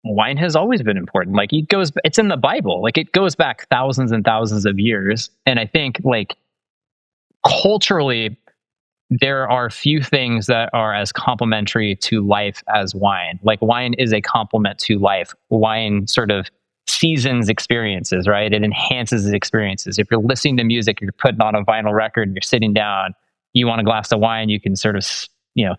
wine has always been important. Like it's in the Bible. Like it goes back thousands and thousands of years. And I think like culturally, there are few things that are as complementary to life as wine. Like wine is a complement to life. Wine sort of seasons experiences, right? It enhances the experiences. If you're listening to music, you're putting on a vinyl record and you're sitting down, you want a glass of wine, you can sort of,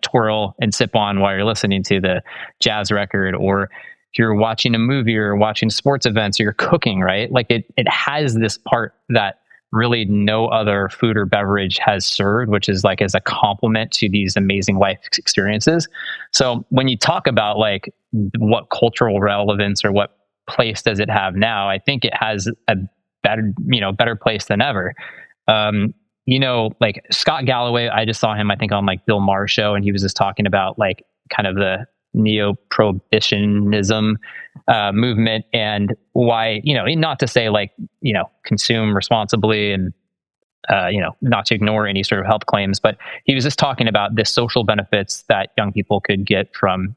twirl and sip on while you're listening to the jazz record. Or if you're watching a movie or watching sports events or you're cooking, right? Like it has this part that really no other food or beverage has served, which is like as a complement to these amazing life experiences. So when you talk about like what cultural relevance or what place does it have now, I think it has a better place than ever. Like Scott Galloway, I just saw him, I think on like Bill Maher's show, and he was just talking about like kind of the neo-prohibitionism movement and why, not to say like, consume responsibly and, not to ignore any sort of health claims, but he was just talking about the social benefits that young people could get from,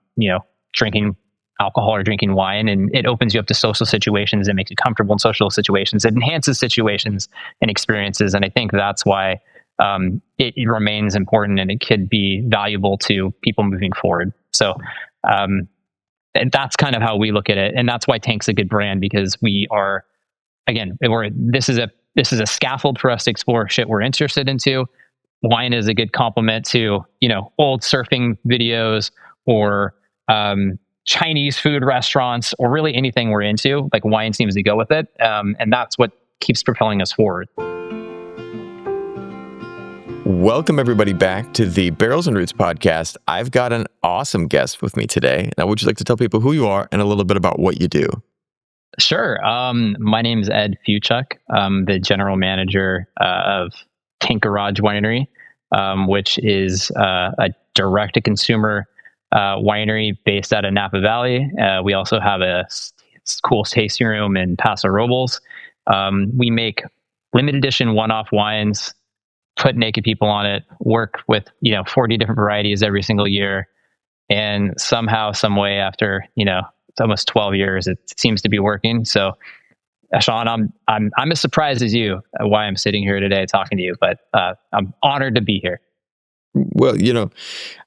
drinking alcohol or drinking wine. And it opens you up to social situations. It makes you comfortable in social situations. It enhances situations and experiences. And I think that's why it remains important and it could be valuable to people moving forward. So and that's kind of how we look at it. And that's why Tank's a good brand, because we are, again, this is a scaffold for us to explore shit we're interested into. Wine is a good complement to, old surfing videos or Chinese food restaurants or really anything we're into. Like wine seems to go with it. And that's what keeps propelling us forward. Welcome everybody back to the Barrels and Roots podcast. I've got an awesome guest with me today. Now, would you like to tell people who you are and a little bit about what you do? Sure. My name is Ed Feuchuk. I'm the general manager of Tank Garage Winery, which is a direct-to-consumer winery based out of Napa Valley. We also have a cool tasting room in Paso Robles. We make limited edition one-off wines, put naked people on it, work with 40 different varieties every single year, and somehow, some way, after it's almost 12 years, it seems to be working. So, Sean, I'm as surprised as you why I'm sitting here today talking to you, but I'm honored to be here. Well,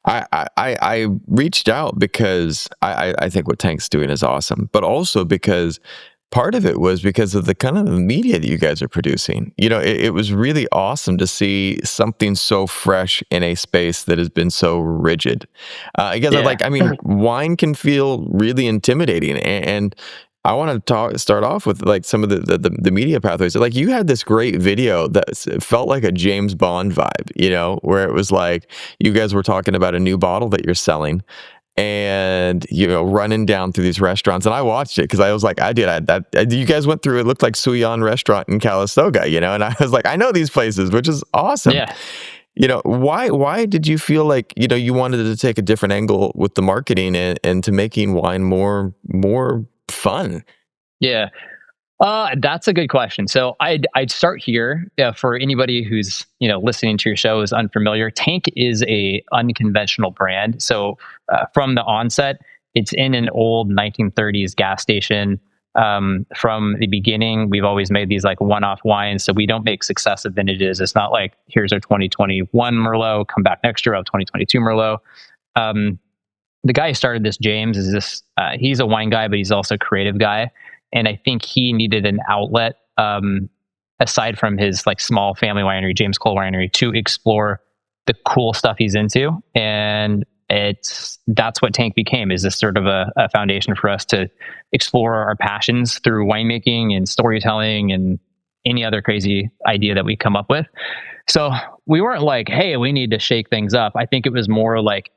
I reached out because I think what Tank's doing is awesome, but also because part of it was because of the kind of media that you guys are producing. It was really awesome to see something so fresh in a space that has been so rigid. Wine can feel really intimidating, and I want to start off with like some of the media pathways. Like you had this great video that felt like a James Bond vibe, where it was like you guys were talking about a new bottle that you're selling and, running down through these restaurants. And I watched it because I was like, you guys went through, it looked like Suyan restaurant in Calistoga, and I was like, I know these places, which is awesome. Yeah. Why did you feel like, you wanted to take a different angle with the marketing and to making wine more fun? Yeah. That's a good question. So I'd start here. For anybody who's listening to your show is unfamiliar, Tank is a unconventional brand. So from the onset, it's in an old 1930s gas station. From the beginning, we've always made these like one-off wines. So we don't make successive vintages. It's not like here's our 2021 Merlot, come back next year, 2022 Merlot. The guy who started this, James, he's a wine guy, but he's also a creative guy. And I think he needed an outlet, aside from his like small family winery, James Cole Winery, to explore the cool stuff he's into. And that's what Tank became, is this sort of a foundation for us to explore our passions through winemaking and storytelling and any other crazy idea that we come up with. So we weren't like, hey, we need to shake things up. I think it was more like,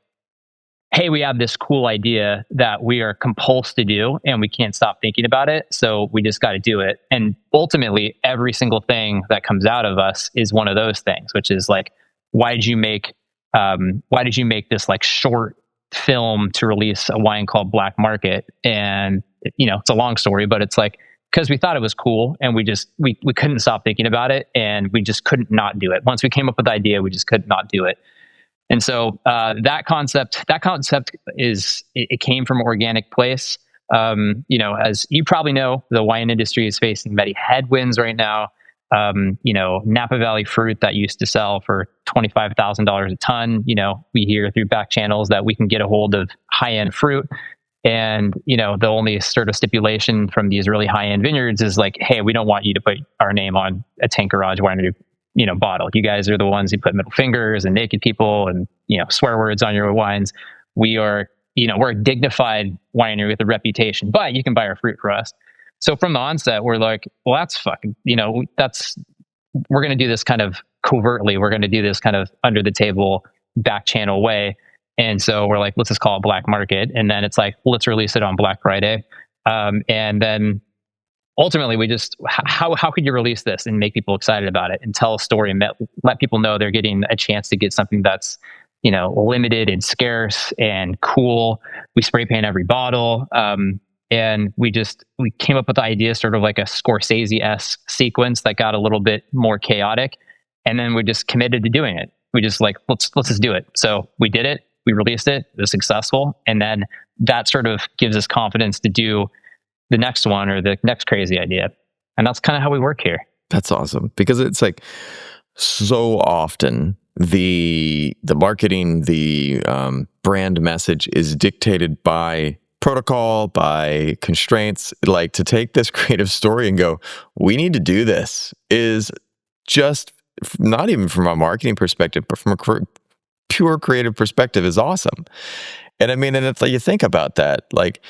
hey, we have this cool idea that we are compulsed to do and we can't stop thinking about it. So we just got to do it. And ultimately, every single thing that comes out of us is one of those things, which is like, why did you make this like short film to release a wine called Black Market? And, it's a long story, but it's like, because we thought it was cool and we couldn't stop thinking about it and we just couldn't not do it. Once we came up with the idea, we just could not do it. And so that concept is, it came from an organic place. As you probably know, the wine industry is facing many headwinds right now. Napa Valley fruit that used to sell for $25,000 a ton. We hear through back channels that we can get a hold of high end fruit. And, the only sort of stipulation from these really high end vineyards is like, hey, we don't want you to put our name on a Tank Garage Winery, bottle. You guys are the ones who put middle fingers and naked people and, swear words on your wines. We are, we're a dignified winery with a reputation, but you can buy our fruit for us. So from the onset, we're like, well, that's fucking, we're going to do this kind of covertly. We're going to do this kind of under the table, back channel way. And so we're like, let's just call it black market. And then it's like, let's release it on Black Friday. And then ultimately we just, how could you release this and make people excited about it and tell a story and let people know they're getting a chance to get something that's, limited and scarce and cool. We spray paint every bottle. And we came up with the idea, sort of like a Scorsese-esque sequence that got a little bit more chaotic. And then we just committed to doing it. We just like, let's just do it. So we did it. We released it. It was successful. And then that sort of gives us confidence to do the next one or the next crazy idea. And that's kind of how we work here. That's awesome, because it's like so often the marketing, the brand message is dictated by protocol, by constraints. Like, to take this creative story and go, we need to do this, is just not even from a marketing perspective, but from a pure creative perspective, is awesome. And I mean, and it's like, you think about that, like,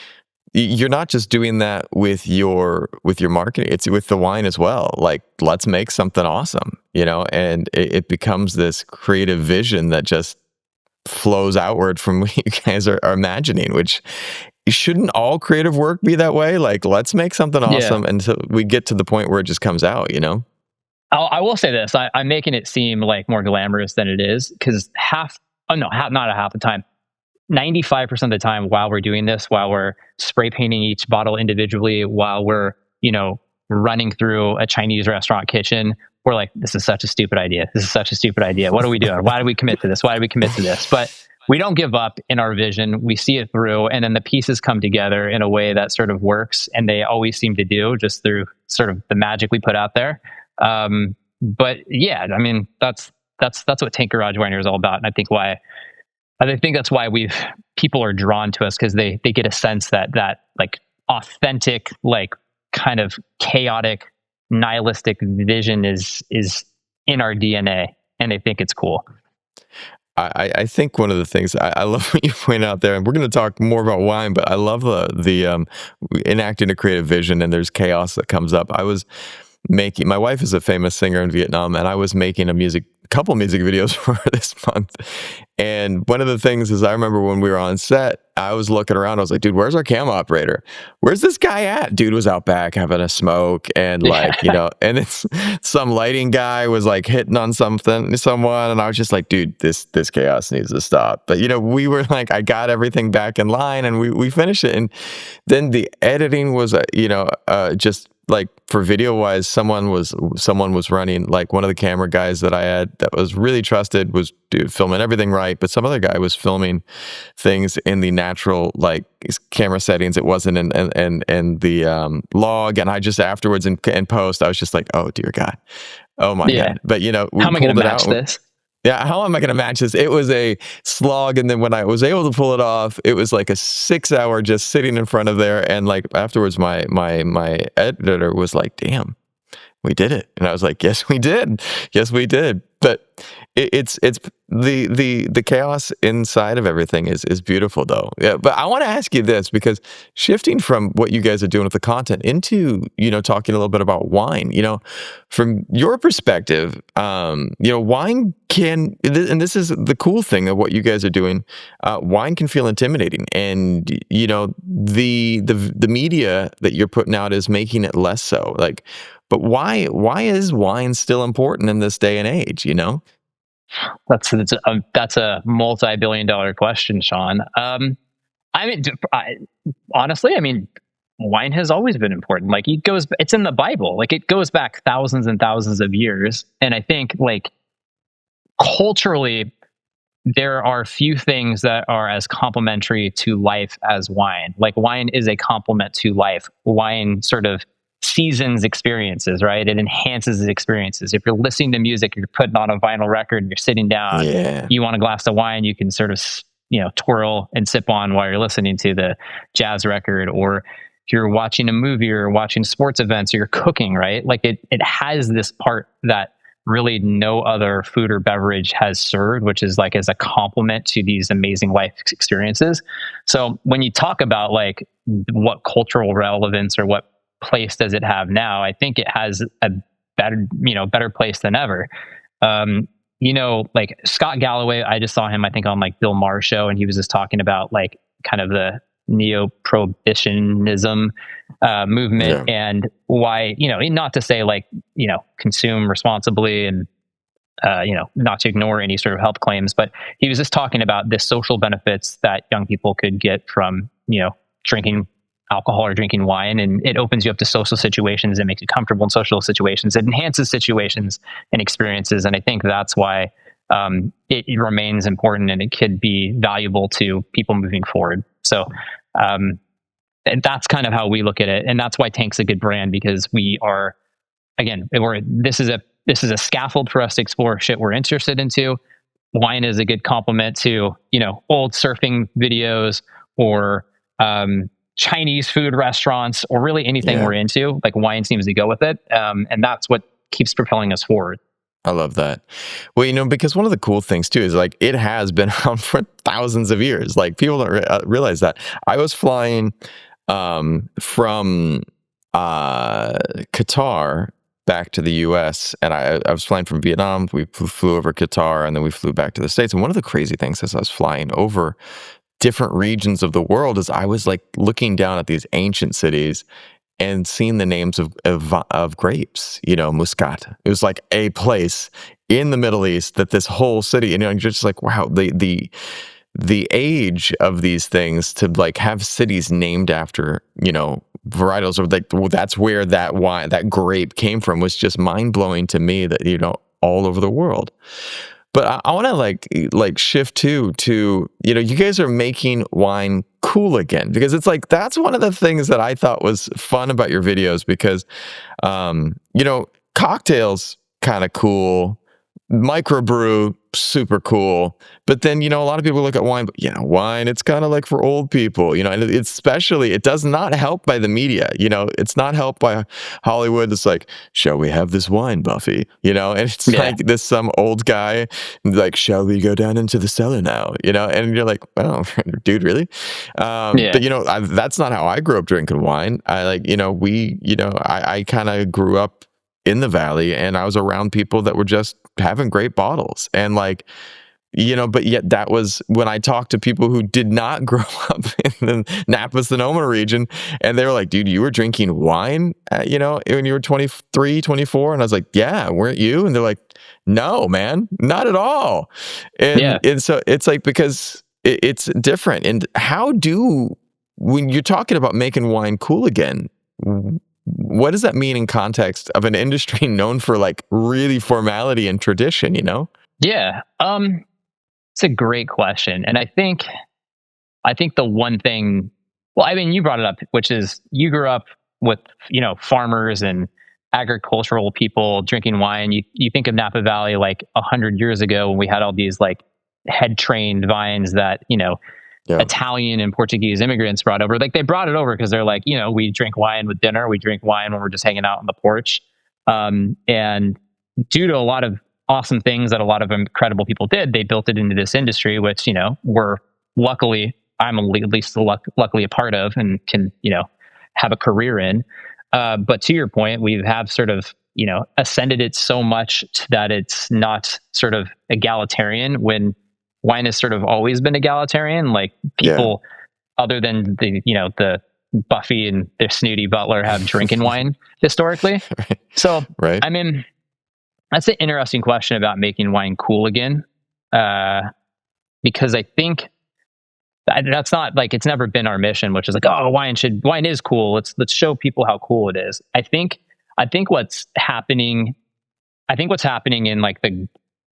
you're not just doing that with your marketing, it's with the wine as well. Like, let's make something awesome, and it becomes this creative vision that just flows outward from what you guys are imagining, which shouldn't all creative work be that way? Like, let's make something awesome until we get to the point where it just comes out, I will say this, I'm making it seem like more glamorous than it is, because not a half the time, 95% of the time while we're doing this, while we're spray painting each bottle individually, while we're, running through a Chinese restaurant kitchen, we're like, this is such a stupid idea. This is such a stupid idea. What are we doing? Why do we commit to this? Why do we commit to this? But we don't give up in our vision. We see it through, and then the pieces come together in a way that sort of works, and they always seem to do, just through sort of the magic we put out there. But yeah, I mean, that's what Tank Garage Winery is all about. And I think that's why people are drawn to us, because they get a sense that like authentic, like kind of chaotic, nihilistic vision is in our DNA, and they think it's cool. I think one of the things I love what you point out there, and we're going to talk more about wine, but I love the enacting a creative vision, and there's chaos that comes up. My wife is a famous singer in Vietnam, and I was making a couple music videos for her this month. And one of the things is, I remember when we were on set, I was looking around, I was like, dude, where's our cam operator? Where's this guy at? Dude was out back having a smoke, and like, and it's some lighting guy was like hitting on someone, and I was just like, dude, this chaos needs to stop. But we were like, I got everything back in line, and we finished it. And then the editing was just like, for video wise, someone was running, like, one of the camera guys that I had that was really trusted was filming everything right, but some other guy was filming things in the natural, like, camera settings. It wasn't in the log. And I just afterwards in post, I was just like, oh dear God, oh my God. But we how am I going to match this? Yeah, how am I going to match this? It was a slog, and then when I was able to pull it off, it was like a 6-hour just sitting in front of there. And like, afterwards, my editor was like, "Damn, we did it," and I was like, "Yes, we did. Yes, we did." But it's the chaos inside of everything is beautiful, though. Yeah, but I want to ask you this, because shifting from what you guys are doing with the content into talking a little bit about wine, from your perspective, wine can, and this is the cool thing of what you guys are doing, wine can feel intimidating, and the media that you're putting out is making it less so. Like, but why is wine still important in this day and age? That's a multi-billion-dollar question, Sean. Honestly, wine has always been important. Like, it's in the Bible. Like, it goes back thousands and thousands of years. And I think, like, culturally, there are few things that are as complementary to life as wine. Like wine is a complement to life. Wine sort of seasons experiences, right? It enhances the experiences. If you're listening to music, you're putting on a vinyl record and you're sitting down, Yeah. you want a glass of wine, you can sort of, twirl and sip on while you're listening to the jazz record. Or if you're watching a movie or watching sports events or you're cooking, right? Like it has this part that really no other food or beverage has served, which is like as a complement to these amazing life experiences. So when you talk about like what cultural relevance or what place does it have now, I think it has a better place than ever. Like Scott Galloway, I just saw him, I think, on like Bill Maher's show, and he was just talking about like kind of the neo-prohibitionism movement Yeah. and why, not to say like, consume responsibly and, not to ignore any sort of health claims, but he was just talking about the social benefits that young people could get from, drinking alcohol or drinking wine. And it opens you up to social situations and makes you comfortable in social situations. It enhances situations and experiences. And I think that's why it remains important and it could be valuable to people moving forward. So, and that's kind of how we look at it, and that's why Tank's a good brand, because we are, again, this is a scaffold for us to explore shit we're interested into. Wine is a good complement to old surfing videos or Chinese food restaurants or really anything Yeah. we're into. Like wine seems to go with it, and that's what keeps propelling us forward. I love that. Well, because one of the cool things too is like it has been around for thousands of years. Like people don't realize that. I was flying from Qatar back to the U.S. and I was flying from Vietnam. We flew over Qatar and then we flew back to the States. And one of the crazy things as I was flying over different regions of the world is I was like looking down at these ancient cities and seeing the names of grapes, Muscat. It was like a place in the Middle East that this whole city, you're just like, wow, the age of these things to like have cities named after, varietals of like, well, that's where that wine, that grape came from, was just mind blowing to me that, all over the world. But I want to like shift to you guys are making wine cool again, because it's like that's one of the things that I thought was fun about your videos, because cocktails kind of cool, microbrew super cool, but then a lot of people look at wine, but wine, it's kind of like for old people, and it's especially, it does not help by the media, it's not helped by Hollywood. It's like, shall we have this wine, Buffy, and it's like this some old guy like, shall we go down into the cellar now, and you're like, oh dude, really? But that's not how I grew up drinking wine. I like, I kind of grew up in the Valley, and I was around people that were just having great bottles, and like, but yet that was when I talked to people who did not grow up in the Napa Sonoma region, and they were like, dude, you were drinking wine, when you were 23, 24, and I was like, yeah, weren't you? And they're like, no, man, not at all. And so it's like, because it's different. And when you're talking about making wine cool again, what does that mean in context of an industry known for like really formality and tradition, Yeah. It's a great question. And I think the one thing, well, I mean, you brought it up, which is you grew up with, farmers and agricultural people drinking wine. You think of Napa Valley like 100 years ago when we had all these like head trained vines that, Italian and Portuguese immigrants brought over. Like they brought it over because they're like, we drink wine with dinner. We drink wine when we're just hanging out on the porch. And due to a lot of awesome things that a lot of incredible people did, they built it into this industry, which, we're luckily, I'm at least luckily a part of and can, have a career in. But to your point, we have sort of, ascended it so much that it's not sort of egalitarian, when wine has sort of always been egalitarian. Like people other than the Buffy and their snooty butler have drinking wine historically. Right. So, right. I mean, that's an interesting question about making wine cool again. Because I think that's not like, it's never been our mission, which is like, oh, wine is cool. Let's show people how cool it is. I think what's happening in like the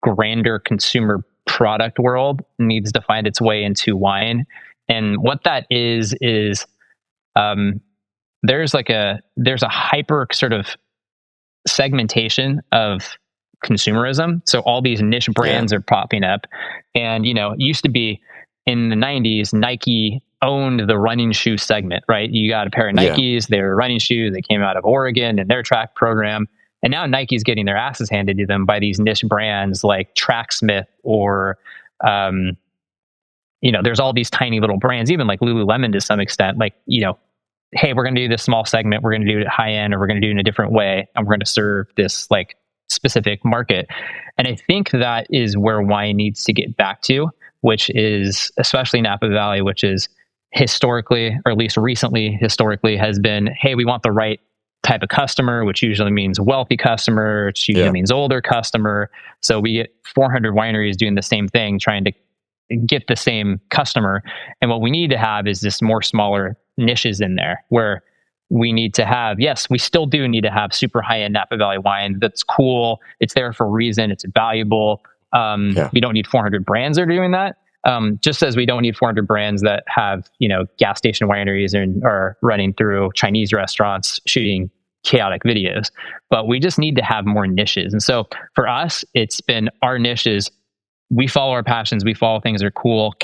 grander consumer product world needs to find its way into wine. And what that is um, there's a hyper sort of segmentation of consumerism. So all these niche Yeah. brands are popping up. And, it used to be in the 90s, Nike owned the running shoe segment, right? You got a pair of Yeah. Nikes, they were running shoes, they came out of Oregon and their track program. And now Nike's getting their asses handed to them by these niche brands like Tracksmith or, um, there's all these tiny little brands, even like Lululemon to some extent, like, hey, we're going to do this small segment, we're going to do it high end, or we're going to do it in a different way, and we're going to serve this like specific market. And I think that is where wine needs to get back to, which is especially Napa Valley, which is historically, or at least recently historically, has been, hey, we want the right type of customer, which usually means wealthy customer, which usually Yeah. means older customer. So we get 400 wineries doing the same thing, trying to get the same customer. And what we need to have is just more smaller niches in there where we need to have, yes, we still do need to have super high end Napa Valley wine. That's cool. It's there for a reason. It's valuable. Yeah. We don't need 400 brands that are doing that. Just as we don't need 400 brands that have, gas station wineries and are running through Chinese restaurants shooting chaotic videos, but we just need to have more niches. And so for us, it's been our niches. We follow our passions. We follow things that are cool.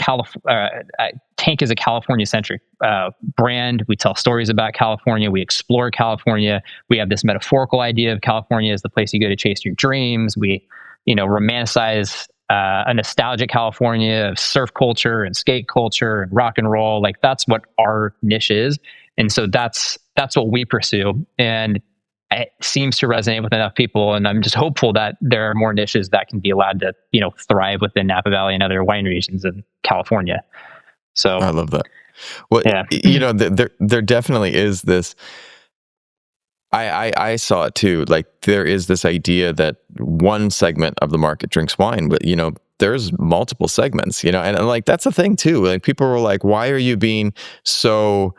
Tank is a California centric brand. We tell stories about California. We explore California. We have this metaphorical idea of California as the place you go to chase your dreams. We, romanticize a nostalgic California of surf culture and skate culture and rock and roll. Like that's what our niche is. And so that's what we pursue. And it seems to resonate with enough people, and I'm just hopeful that there are more niches that can be allowed to, thrive within Napa Valley and other wine regions in California. So, I love that. Well, yeah, there definitely is this. I saw it too. Like there is this idea that one segment of the market drinks wine, but there's multiple segments. And like that's the thing too. Like people were like, "Why are you being so?"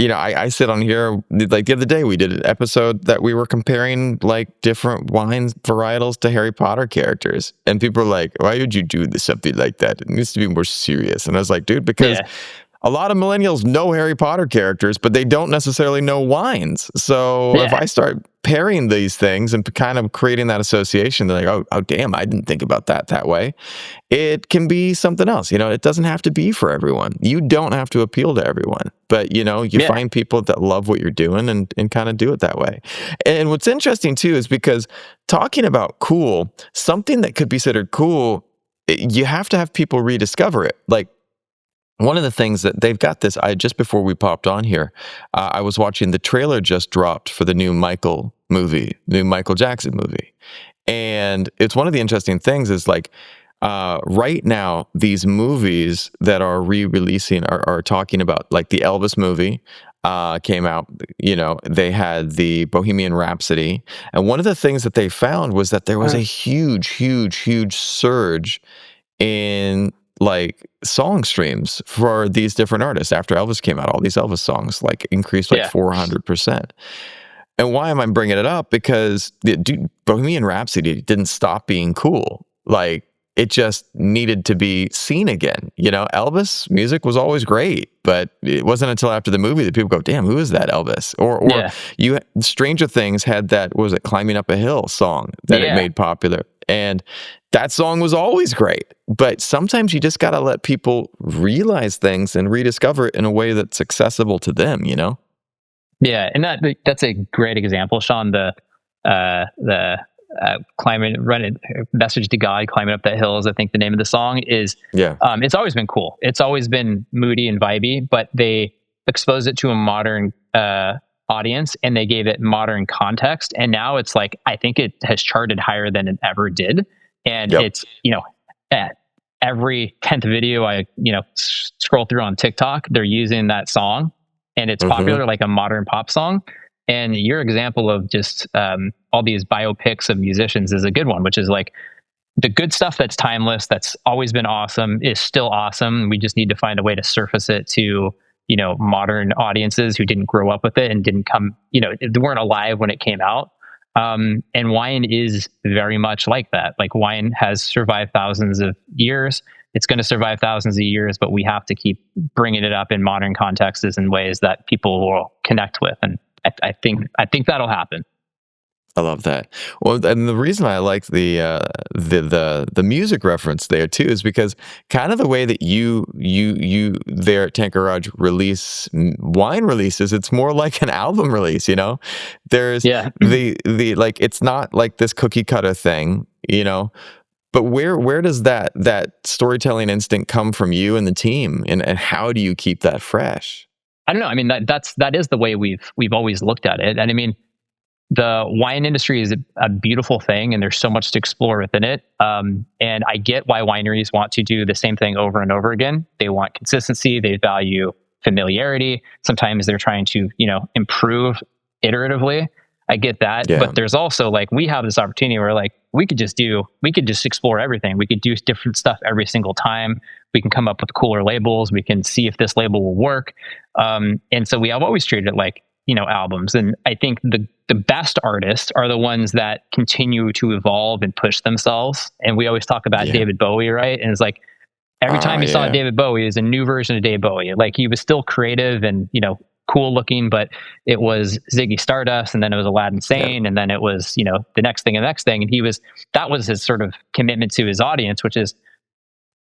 I sit on here, like the other day we did an episode that we were comparing like different wine varietals to Harry Potter characters. And people were like, why would you do something like that? It needs to be more serious. And I was like, dude, because yeah, a lot of millennials know Harry Potter characters, but they don't necessarily know wines. So if yeah, I start pairing these things and kind of creating that association, they're like, oh damn, I didn't think about that way. It can be something else. It doesn't have to be for everyone. You don't have to appeal to everyone, but you yeah, find people that love what you're doing and kind of do it that way. And what's interesting too is because talking about cool, something that could be considered cool, you have to have people rediscover it. Like one of the things that they've got this, just before we popped on here, I was watching the trailer just dropped for the new Michael Jackson movie. And it's one of the interesting things is like, right now, these movies that are re-releasing are talking about, like the Elvis movie came out, they had the Bohemian Rhapsody. And one of the things that they found was that there was a huge, huge, huge surge in like song streams for these different artists after Elvis came out. All these Elvis songs like increased like yeah, 400%. And why am I bringing it up? Because Bohemian Rhapsody didn't stop being cool. Like it just needed to be seen again. Elvis music was always great, but it wasn't until after the movie that people go, "Damn, who is that Elvis?" Or yeah, Stranger Things had that, what was it, "Climbing Up a Hill" song that it yeah. made popular, and that song was always great. But sometimes you just got to let people realize things and rediscover it in a way that's accessible to them. Yeah, and that's a great example, Sean. The climbing, running, message to God, climbing up that hill is, I think, the name of the song is. Yeah. It's always been cool. It's always been moody and vibey, but they exposed it to a modern audience and they gave it modern context. And now it's like, I think it has charted higher than it ever did. And Yep. it's, at every 10th video I, scroll through on TikTok, they're using that song and it's popular like a modern pop song. And your example of just all these biopics of musicians is a good one, which is like the good stuff that's timeless, that's always been awesome, is still awesome. We just need to find a way to surface it to, modern audiences who didn't grow up with it and didn't come, they weren't alive when it came out. And wine is very much like that. Like wine has survived thousands of years. It's going to survive thousands of years, but we have to keep bringing it up in modern contexts in ways that people will connect with. And I think that'll happen. I love that. Well, and the reason I like the music reference there too is because kind of the way that you there at Tank Garage release wine releases, it's more like an album release. There's Yeah. the like it's not like this cookie cutter thing. But where does that storytelling instinct come from you and the team, and how do you keep that fresh? I don't know. I mean, that is the way we've always looked at it. And I mean, the wine industry is a beautiful thing, and there's so much to explore within it. And I get why wineries want to do the same thing over and over again. They want consistency. They value familiarity. Sometimes they're trying to, improve iteratively. I get that, Yeah. but there's also like we have this opportunity where like we could just explore everything. We could do different stuff every single time. We can come up with cooler labels. We can see if this label will work. And so we have always treated it like albums. And I think the best artists are the ones that continue to evolve and push themselves. And we always talk about Yeah. David Bowie, right? And it's like every time you saw Yeah. David Bowie is a new version of David Bowie. Like he was still creative and cool looking, but it was Ziggy Stardust, and then it was Aladdin Sane, and then it was the next thing and the next thing. And that was his sort of commitment to his audience, which is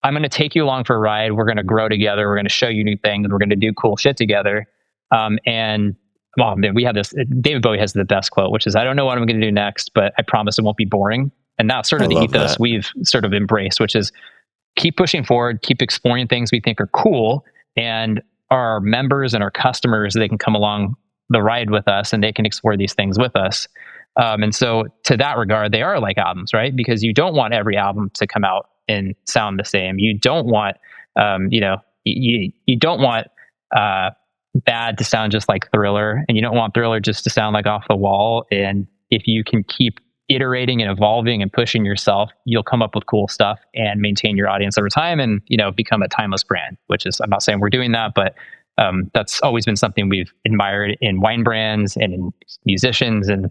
I'm going to take you along for a ride. We're going to grow together. We're going to show you new things. We're going to do cool shit together. And well, man, we have this. David Bowie has the best quote, which is, "I don't know what I'm going to do next, but I promise it won't be boring." And that's sort of the ethos we've sort of embraced, which is keep pushing forward, keep exploring things we think are cool, and our members and our customers, they can come along the ride with us and they can explore these things with us. And so, to that regard, they are like albums, right? Because you don't want every album to come out and sound the same. You don't want, you don't want Bad to sound just like Thriller, and you don't want Thriller just to sound like Off the Wall. And if you can keep iterating and evolving and pushing yourself, you'll come up with cool stuff and maintain your audience over time, and become a timeless brand. Which is, I'm not saying we're doing that, but that's always been something we've admired in wine brands and in musicians and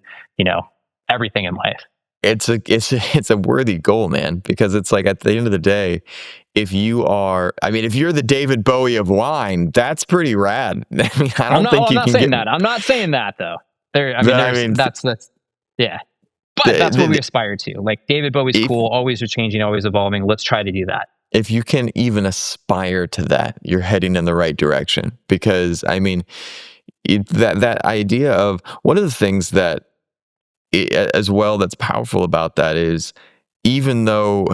everything in life. It's a worthy goal, man, because it's like at the end of the day, if you're the David Bowie of wine, that's pretty rad. I mean, I'm not saying that though. That's yeah. But that's what we aspire to. Like David Bowie's cool, always changing, always evolving. Let's try to do that. If you can even aspire to that, you're heading in the right direction. Because I mean, that idea of one of the things that as well that's powerful about that is, even though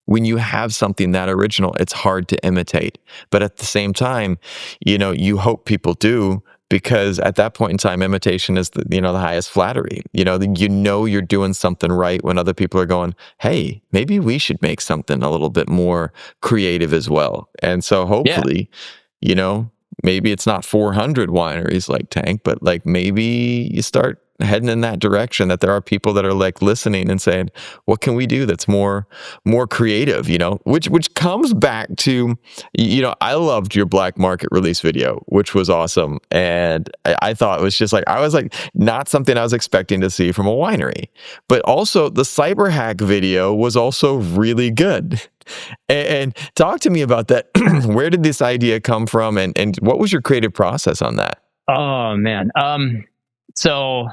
when you have something that original, it's hard to imitate. But at the same time, you hope people do, because at that point in time, imitation is the highest flattery. You're doing something right when other people are going, hey, maybe we should make something a little bit more creative as well. And so hopefully, maybe it's not 400 wineries like Tank, but like maybe you start heading in that direction, that there are people that are like listening and saying, what can we do that's more creative, which comes back to, I loved your black market release video, which was awesome. And I thought it was just like, I was like, not something I was expecting to see from a winery, but also the cyber hack video was also really good. And talk to me about that. Where did this idea come from, and what was your creative process on that? Oh man. So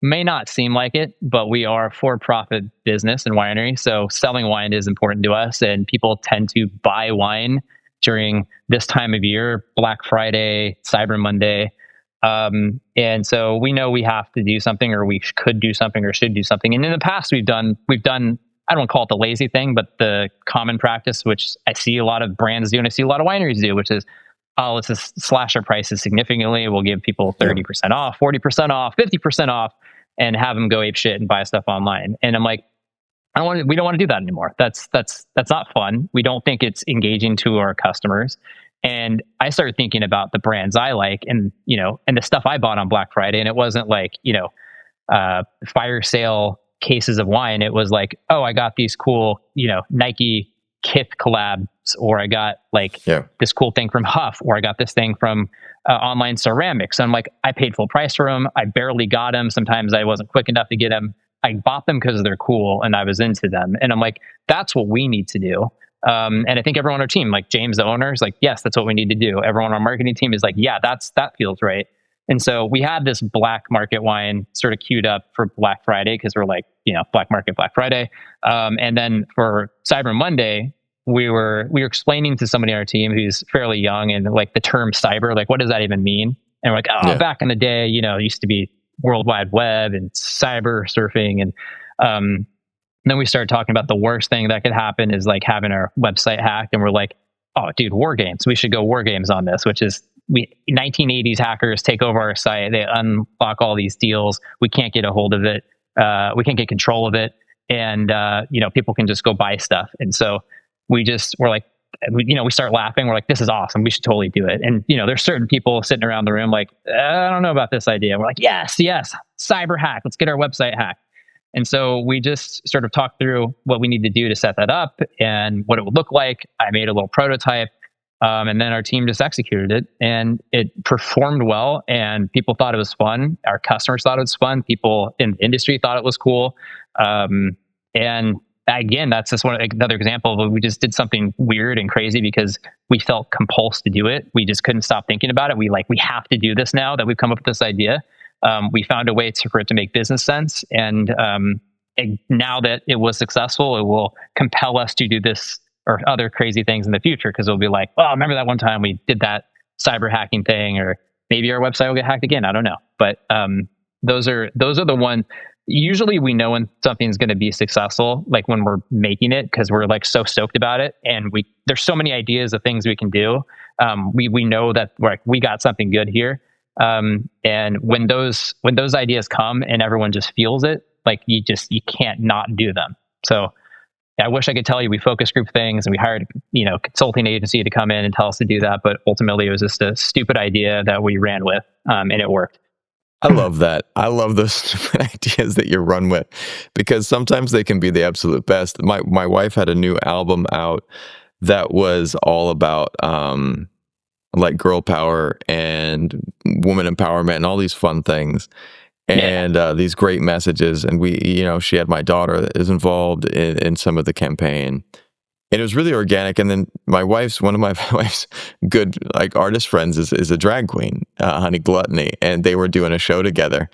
may not seem like it, but we are a for-profit business and winery. So selling wine is important to us, and people tend to buy wine during this time of year, Black Friday, Cyber Monday. And so we know we have to do something, or we could do something, or should do something. And in the past, we've done, I don't call it the lazy thing, but the common practice, which I see a lot of brands do and I see a lot of wineries do, which is, let's just slash our prices significantly. We'll give people 30% off, 40% off, 50% off, and have them go ape shit and buy stuff online. And I'm like, we don't want to do that anymore. That's not fun. We don't think it's engaging to our customers. And I started thinking about the brands I like, and and the stuff I bought on Black Friday. And it wasn't like fire sale cases of wine. It was like, oh, I got these cool Nike Kith collabs, or I got like Yeah. this cool thing from Huff, or I got this thing from Online Ceramics. I'm like, I paid full price for them. I barely got them. Sometimes I wasn't quick enough to get them. I bought them because they're cool and I was into them. And I'm like, that's what we need to do. And I think everyone on our team, like James, the owner, is like, yes, that's what we need to do. Everyone on our marketing team is like, yeah, that feels right. And so we had this black market wine sort of queued up for Black Friday because we're like, black market, Black Friday. And then for Cyber Monday, we were explaining to somebody on our team who's fairly young, and like the term cyber, like what does that even mean? And we're like, oh, Yeah. back in the day, it used to be World Wide Web and cyber surfing, and then we started talking about the worst thing that could happen is like having our website hacked, and we're like, oh, dude, war games. We should go war games on this, which is 1980s hackers take over our site. They unlock all these deals. We can't get a hold of it. We can't get control of it, and people can just go buy stuff. And so we're like, we start laughing. We're like, this is awesome. We should totally do it. And there's certain people sitting around the room like, I don't know about this idea. We're like, yes, cyber hack. Let's get our website hacked. And so we just sort of talked through what we need to do to set that up and what it would look like. I made a little prototype, and then our team just executed it, and it performed well. And people thought it was fun. Our customers thought it was fun. People in the industry thought it was cool. And again, that's just another example of we just did something weird and crazy because we felt compulsed to do it. We just couldn't stop thinking about it. We have to do this now that we've come up with this idea. We found a way for it to make business sense. And now that it was successful, it will compel us to do this or other crazy things in the future, because it'll be like, oh, remember that one time we did that cyber hacking thing, or maybe our website will get hacked again. I don't know. But those are the ones. Usually we know when something's going to be successful, like when we're making it, because we're like so stoked about it. And there's so many ideas of things we can do. We know that we got something good here. And when those ideas come and everyone just feels it, like you can't not do them. So I wish I could tell you we focus group things and we hired, consulting agency to come in and tell us to do that. But ultimately it was just a stupid idea that we ran with, and it worked. I love that. I love those stupid ideas that you run with, because sometimes they can be the absolute best. My wife had a new album out that was all about like girl power and woman empowerment and all these fun things, and these great messages. And she had my daughter that is involved in some of the campaign. And it was really organic. And then one of my wife's good like artist friends is a drag queen, Honey Gluttony, and they were doing a show together.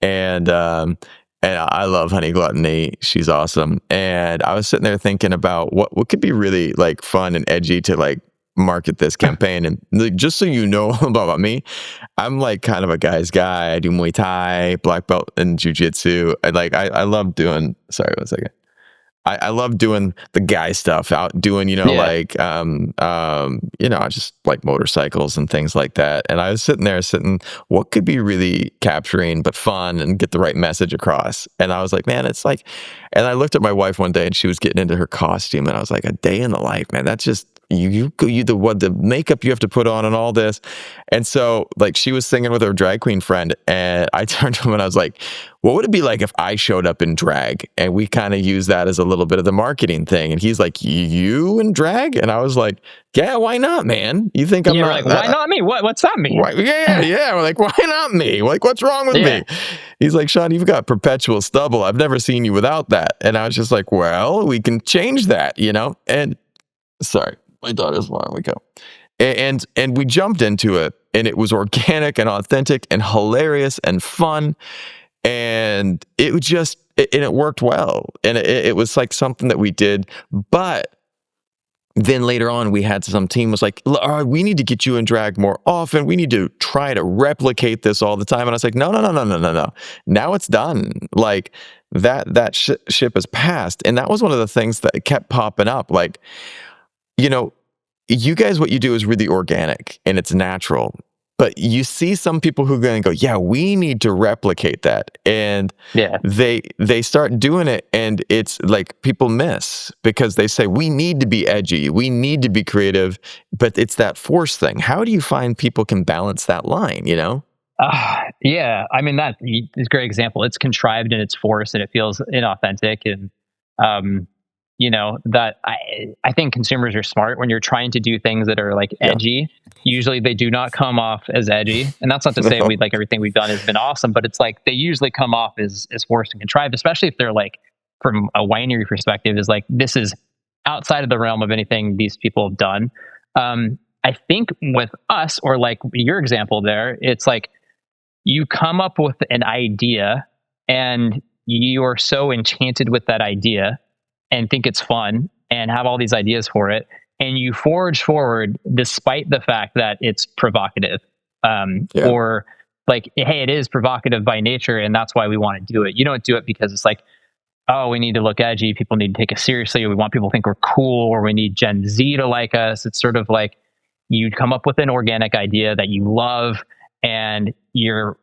And I love Honey Gluttony. She's awesome. And I was sitting there thinking about what could be really like fun and edgy to like market this campaign. And like, just so you know about me, I'm like kind of a guy's guy. I do Muay Thai, black belt, and jujitsu. I love doing. Sorry, one second. I love doing the guy stuff, out doing, just like motorcycles and things like that. And I was sitting there what could be really capturing but fun and get the right message across. And I was like, man, it's like, and I looked at my wife one day and she was getting into her costume, and I was like, a day in the life, man. That's just the makeup you have to put on and all this. And so like she was singing with her drag queen friend, and I turned to him and I was like, what would it be like if I showed up in drag? And we kind of use that as a little bit of the marketing thing. And he's like, you in drag? And I was like, yeah, why not, man? You think I'm not? Like, why not me? What's that mean? Yeah. We're like, why not me? Like, what's wrong with me? He's like, Sean, you've got perpetual stubble. I've never seen you without that. And I was just like, well, we can change that, And sorry, my daughter's alarm. We go. And we jumped into it, and it was organic and authentic and hilarious and fun. And it was and it worked well. And it was like something that we did. But then later on, we had some team was like, we need to get you in drag more often. We need to try to replicate this all the time. And I was like, no. Now it's done. Like that ship has passed. And that was one of the things that kept popping up. Like, you guys, what you do is really organic and it's natural. But you see some people who are going to go, yeah, we need to replicate that. And they start doing it, and it's like people miss because they say, we need to be edgy, we need to be creative, but it's that force thing. How do you find people can balance that line, Yeah. I mean, that is a great example. It's contrived and it's forced and it feels inauthentic. And that I think consumers are smart when you're trying to do things that are like Yeah. edgy. Usually they do not come off as edgy. And that's not to say No. we like everything we've done has been awesome, but it's like they usually come off as forced and contrived, especially if they're like from a winery perspective, is like this is outside of the realm of anything these people have done. I think with us, or like your example there, it's like you come up with an idea and you're so enchanted with that idea and think it's fun and have all these ideas for it, and you forge forward despite the fact that it's provocative, Yeah. or like, hey, it is provocative by nature and that's why we want to do it. You don't do it because it's like, oh, we need to look edgy, people need to take us seriously, or we want people to think we're cool, or we need Gen Z to like us. It's sort of like you come up with an organic idea that you love, and you're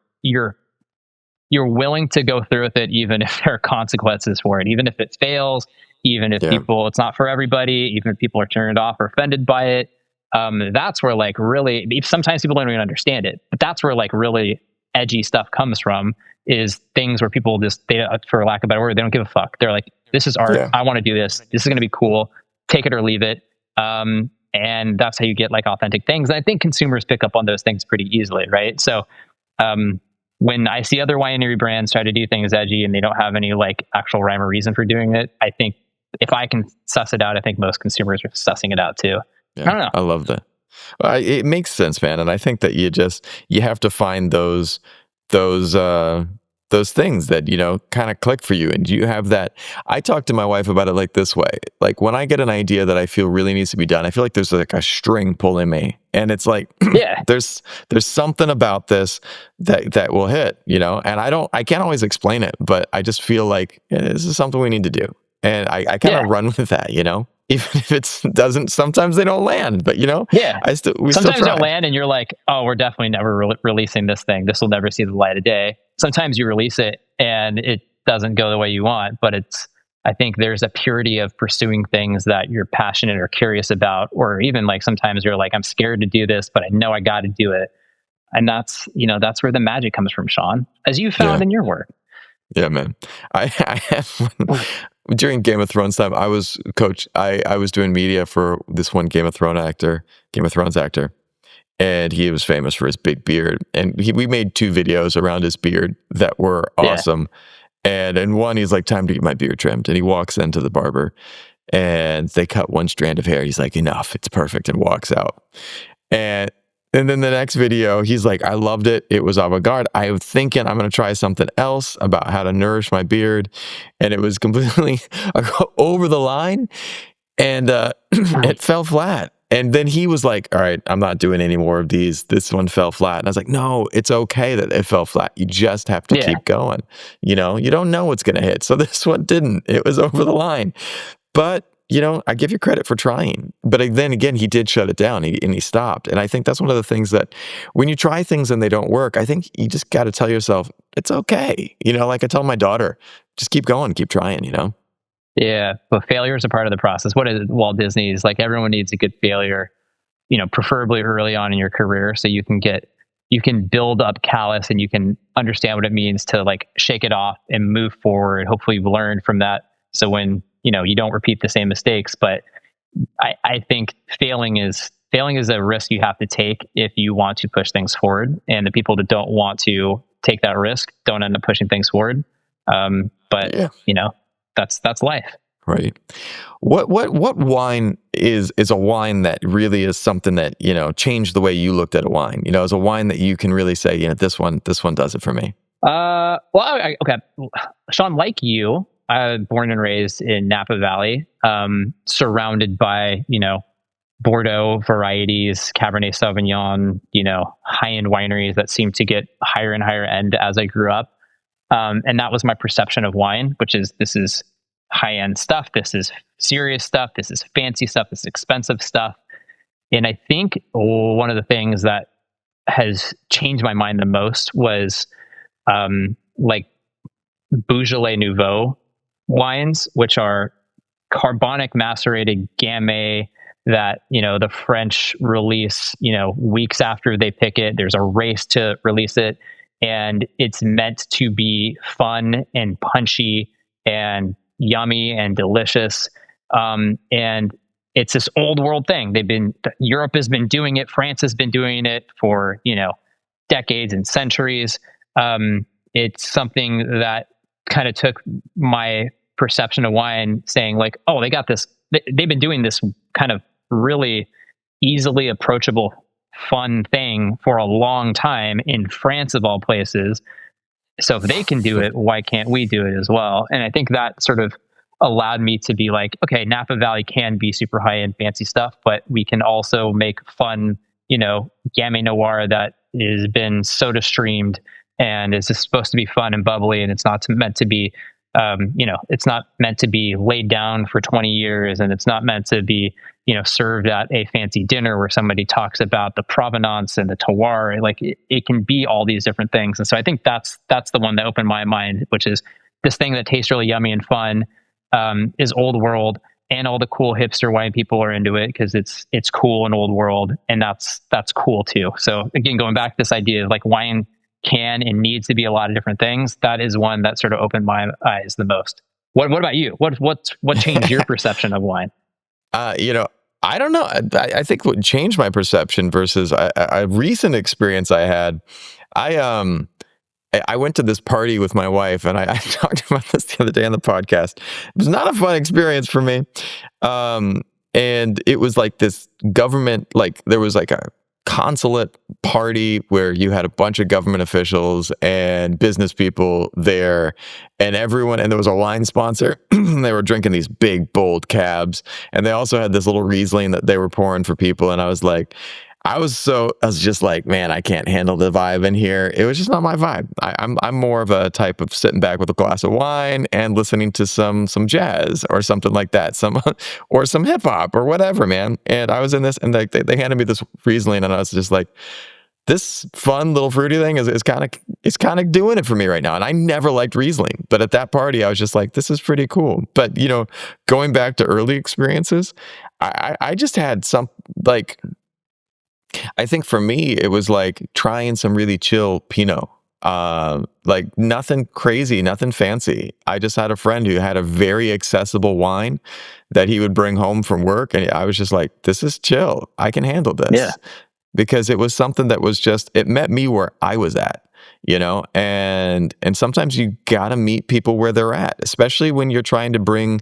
willing to go through with it even if there are consequences for it, even if it fails, even if Yeah. it's not for everybody, even if people are turned off or offended by it. That's where like really, sometimes people don't even understand it, but that's where like really edgy stuff comes from, is things where people just, they, for lack of a better word, they don't give a fuck. They're like, this is art, Yeah. I want to do this, this is going to be cool, take it or leave it. And that's how you get like authentic things, and I think consumers pick up on those things pretty easily, right? So um, when I see other winery brands try to do things edgy and they don't have any like actual rhyme or reason for doing it, I think if I can suss it out, I think most consumers are sussing it out too. I Yeah. don't know. I love that. Well, it makes sense, man, and I think that you have to find those uh those things that kind of click for you, and you have that. I talk to my wife about it like this way: like when I get an idea that I feel really needs to be done, I feel like there's like a string pulling me, and it's like Yeah, there's something about this that will hit, and I can't always explain it, but I just feel like this is something we need to do, and I kind yeah, of run with that, even if it doesn't. Sometimes they don't land, but yeah. we still Sometimes they'll try. land and you're like, oh, we're definitely never releasing this thing. This will never see the light of day. Sometimes you release it and it doesn't go the way you want, but I think there's a purity of pursuing things that you're passionate or curious about, or even like sometimes you're like, I'm scared to do this, but I know I got to do it. And that's where the magic comes from, Sean, as you found Yeah. in your work. Yeah, man. I have during Game of Thrones time, I was coach. I was doing media for this one Game of Thrones actor, and he was famous for his big beard. And we made 2 videos around his beard that were Yeah. awesome. And in one, he's like, "Time to get my beard trimmed," and he walks into the barber, and they cut one strand of hair. He's like, "Enough, it's perfect," and walks out. And and then the next video, he's like, "I loved it. It was avant-garde. I'm thinking I'm gonna try something else about how to nourish my beard." And it was completely over the line, and it fell flat. And then he was like, "All right, I'm not doing any more of these. This one fell flat." And I was like, "No, it's okay that it fell flat. You just have to Yeah. keep going. You don't know what's gonna hit." So this one didn't. It was over the line. But, I give you credit for trying. But then again, he did shut it down, and he stopped. And I think that's one of the things that when you try things and they don't work, I think you just got to tell yourself, it's okay. Like I tell my daughter, just keep going, keep trying. Yeah. But failure is a part of the process. What is Walt Disney's like, everyone needs a good failure, preferably early on in your career, so you can build up callus and you can understand what it means to like shake it off and move forward. Hopefully you've learned from that. So when, you don't repeat the same mistakes. But I think failing is a risk you have to take if you want to push things forward. And the people that don't want to take that risk don't end up pushing things forward. But Yeah. that's life. Right. What wine is a wine that really is something that, changed the way you looked at a wine? Is a wine that you can really say, this one does it for me. Well, okay. Sean, like you, I was born and raised in Napa Valley, surrounded by, Bordeaux varieties, Cabernet Sauvignon, high-end wineries that seem to get higher and higher end as I grew up. And that was my perception of wine, which is, this is high-end stuff. This is serious stuff. This is fancy stuff. This is expensive stuff. And I think one of the things that has changed my mind the most was like Beaujolais Nouveau wines, which are carbonic macerated gamay that, the French release, weeks after they pick it. There's a race to release it, and it's meant to be fun and punchy and yummy and delicious. And it's this old world thing. Europe has been doing it. France has been doing it for, decades and centuries. It's something that kind of took my perception of wine saying like, oh, they got this, they've been doing this kind of really easily approachable, fun thing for a long time in France of all places. So if they can do it, why can't we do it as well? And I think that sort of allowed me to be like, okay, Napa Valley can be super high end fancy stuff, but we can also make fun, Gamay Noir that has been soda streamed and is just supposed to be fun and bubbly, and it's not meant to be, it's not meant to be laid down for 20 years, and it's not meant to be, served at a fancy dinner where somebody talks about the provenance and the terroir. Like it can be all these different things, and so I think that's the one that opened my mind, which is this thing that tastes really yummy and fun, is old world, and all the cool hipster wine people are into it because it's cool and old world, and that's cool too. So again, going back to this idea of like wine can and needs to be a lot of different things, that is one that sort of opened my eyes the most. What about you? What changed your perception of wine? I don't know. I think what changed my perception versus a recent experience I had, I went to this party with my wife, and I talked about this the other day on the podcast. It was not a fun experience for me. And it was like this government, like there was like a consulate party where you had a bunch of government officials and business people there, and there was a wine sponsor. They were drinking these big, bold cabs, and they also had this little Riesling that they were pouring for people. And I was just like, man, I can't handle the vibe in here. It was just not my vibe. I'm more of a type of sitting back with a glass of wine and listening to some jazz or something like that, or some hip hop or whatever, man. And I was in this, and they handed me this Riesling, and I was just like, this fun little fruity thing is kind of doing it for me right now. And I never liked Riesling, but at that party, I was just like, this is pretty cool. But going back to early experiences, I just had some like. I think for me, it was like trying some really chill Pinot. Like nothing crazy, nothing fancy. I just had a friend who had a very accessible wine that he would bring home from work. And I was just like, this is chill. I can handle this. Yeah. Because it was something that was it met me where I was at, and sometimes you got to meet people where they're at, especially when you're trying to bring,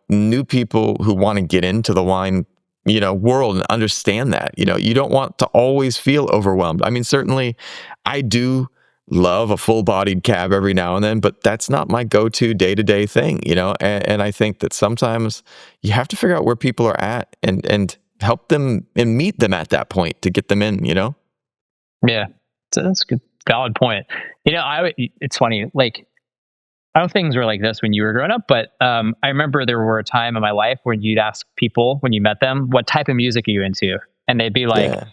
new people who want to get into the wine world and understand that. You don't want to always feel overwhelmed. I mean, certainly I do love a full-bodied cab every now and then, but that's not my go-to day-to-day thing, and I think that sometimes you have to figure out where people are at and help them and meet them at that point to get them in, Yeah. So that's a good, valid point. It's funny, like, I don't think things were like this when you were growing up, but I remember there were a time in my life when you'd ask people when you met them, what type of music are you into? And they'd be like, yeah.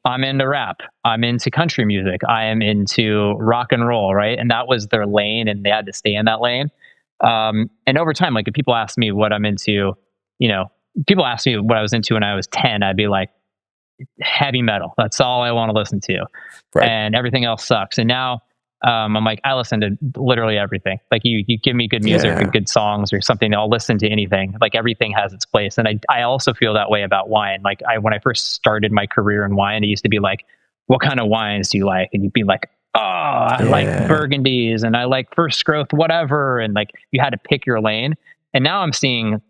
I'm into rap. I'm into country music. I am into rock and roll, right? And that was their lane, and they had to stay in that lane. And over time, like if people ask me what I'm into, people ask me what I was into when I was 10, I'd be like, heavy metal. That's all I want to listen to. Right. And everything else sucks. And now, I'm like, I listen to literally everything. Like you give me good music or good songs or something, I'll listen to anything. Like everything has its place. And I also feel that way about wine. Like when I first started my career in wine, it used to be like, what kind of wines do you like? And you'd be like, oh, I like Burgundies and I like first growth, whatever. And like you had to pick your lane. And now I'm seeing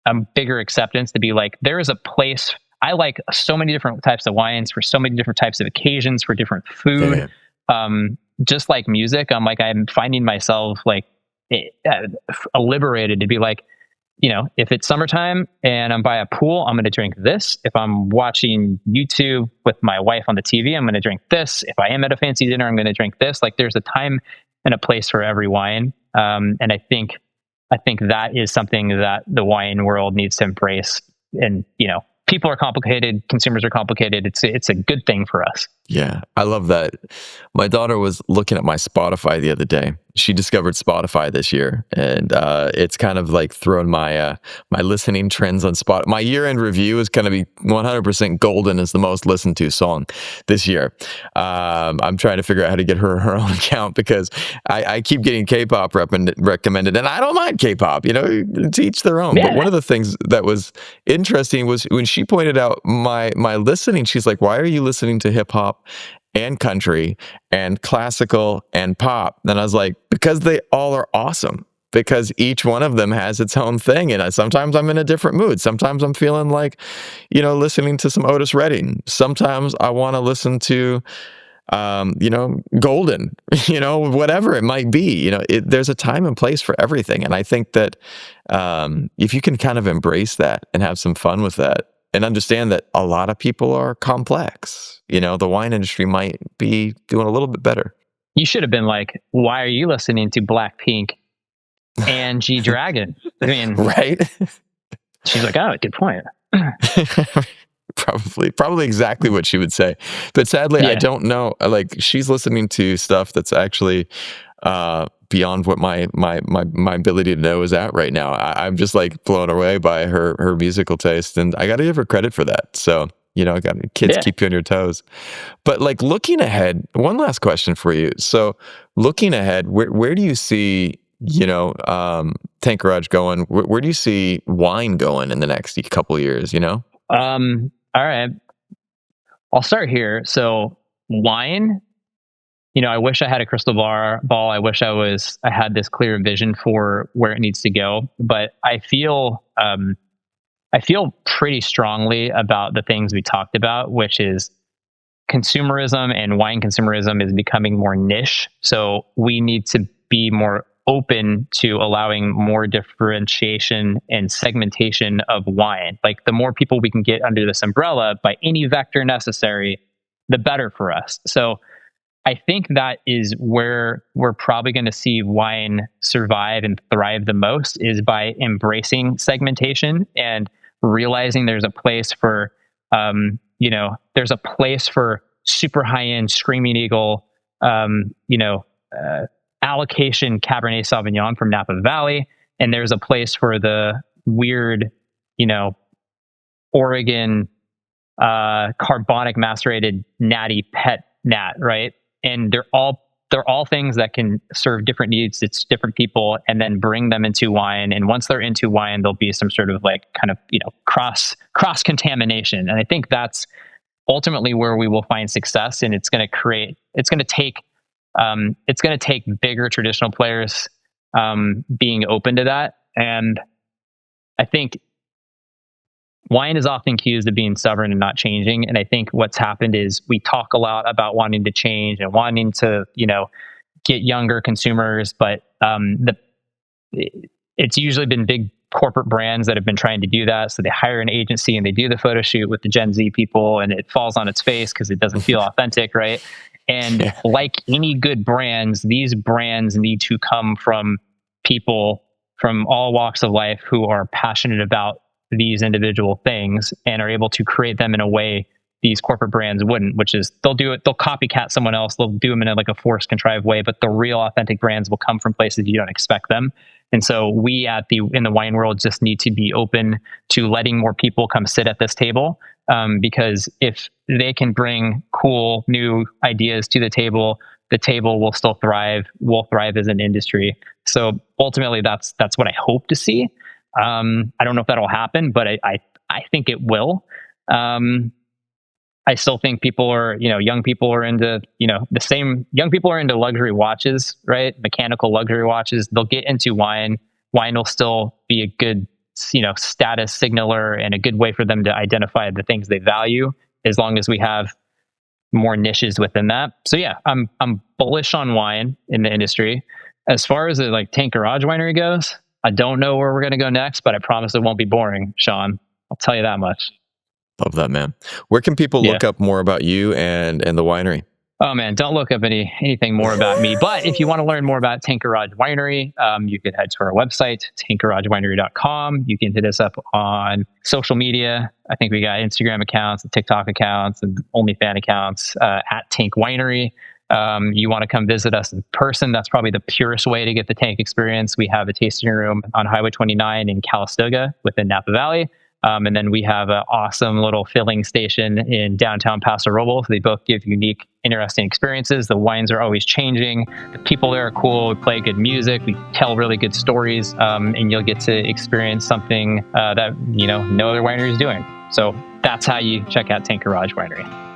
a bigger acceptance to be like, there is a place. I like so many different types of wines for so many different types of occasions, for different food. Just like music, I'm finding myself like liberated to be like, if it's summertime and I'm by a pool, I'm going to drink this. If I'm watching YouTube with my wife on the TV, I'm going to drink this. If I am at a fancy dinner, I'm going to drink this. Like there's a time and a place for every wine. And I think that is something that the wine world needs to embrace. And, people are complicated, consumers are complicated. It's a good thing for us. Yeah, I love that. My daughter was looking at my Spotify the other day, she discovered Spotify this year, and it's kind of like thrown my listening trends on Spot. My year-end review is going to be 100% golden as the most listened to song this year. I'm trying to figure out how to get her own account because I keep getting K-pop recommended, and I don't mind K-pop. To each their own. But Yeah. one of the things that was interesting was when she pointed out my listening. She's like, "Why are you listening to hip hop and country and classical and pop?" And I was like, because they all are awesome. Because each one of them has its own thing. And sometimes I'm in a different mood. Sometimes I'm feeling like, listening to some Otis Redding. Sometimes I want to listen to, Golden, whatever it might be. There's a time and place for everything. And I think that if you can kind of embrace that and have some fun with that, and understand that a lot of people are complex. The wine industry might be doing a little bit better. You should have been like, why are you listening to Blackpink and G Dragon? I mean, right? She's like, oh, good point. Probably exactly what she would say. But sadly, I don't know. Like, she's listening to stuff that's actually beyond what my ability to know is at right now. I'm just like blown away by her musical taste, and I got to give her credit for that. So, kids keep you on your toes. But like, looking ahead, one last question for you. So looking ahead, where do you see, Tank Garage going? Where do you see wine going in the next couple of years, All right. I'll start here. So wine, I wish I had a crystal ball. I wish I had this clear vision for where it needs to go. But I feel pretty strongly about the things we talked about, which is consumerism, and wine consumerism is becoming more niche. So we need to be more open to allowing more differentiation and segmentation of wine. Like, the more people we can get under this umbrella by any vector necessary, the better for us. So I think that is where we're probably going to see wine survive and thrive the most, is by embracing segmentation and realizing there's a place for, there's a place for super high end Screaming Eagle, allocation Cabernet Sauvignon from Napa Valley, and there's a place for the weird, Oregon carbonic macerated natty pet nat, right? And they're all things that can serve different needs. It's different people, and then bring them into wine. And once they're into wine, there'll be some sort of like kind of cross contamination. And I think that's ultimately where we will find success. And it's going to take bigger traditional players being open to that. And I think wine is often accused of being stubborn and not changing. And I think what's happened is we talk a lot about wanting to change and wanting to, get younger consumers, but it's usually been big corporate brands that have been trying to do that. So they hire an agency and they do the photo shoot with the Gen Z people, and it falls on its face because it doesn't feel authentic, right? And like any good brands, these brands need to come from people from all walks of life who are passionate about these individual things and are able to create them in a way these corporate brands wouldn't, which is they'll copycat someone else, they'll do them in like a forced, contrived way, but the real authentic brands will come from places you don't expect them. And so we in the wine world just need to be open to letting more people come sit at this table, because if they can bring cool new ideas to the table will still thrive. We'll thrive as an industry. So ultimately, that's what I hope to see. I don't know if that'll happen, but I think it will. I still think young people are into, young people are into luxury watches, right? Mechanical luxury watches. They'll get into wine. Wine will still be a good, status signaler and a good way for them to identify the things they value, as long as we have more niches within that. So yeah, I'm bullish on wine in the industry. As far as the Tank Garage Winery goes, I don't know where we're going to go next, but I promise it won't be boring, Sean. I'll tell you that much. Love that, man. Where can people look up more about you and the winery? Oh man, don't look up anything more about me. But if you want to learn more about Tank Garage Winery, you can head to our website, tankgaragewinery.com. You can hit us up on social media. I think we got Instagram accounts, TikTok accounts, and OnlyFans accounts at Tank Winery. you want to come visit us in person, that's probably the purest way to get the tank experience. We have a tasting room on Highway 29 in Calistoga within Napa Valley. And then we have an awesome little filling station in downtown Paso Robles. They both give unique, interesting experiences. The wines are always changing. The people there are cool. We play good music. We tell really good stories, and you'll get to experience something that no other winery is doing. So that's how you check out Tank Garage Winery.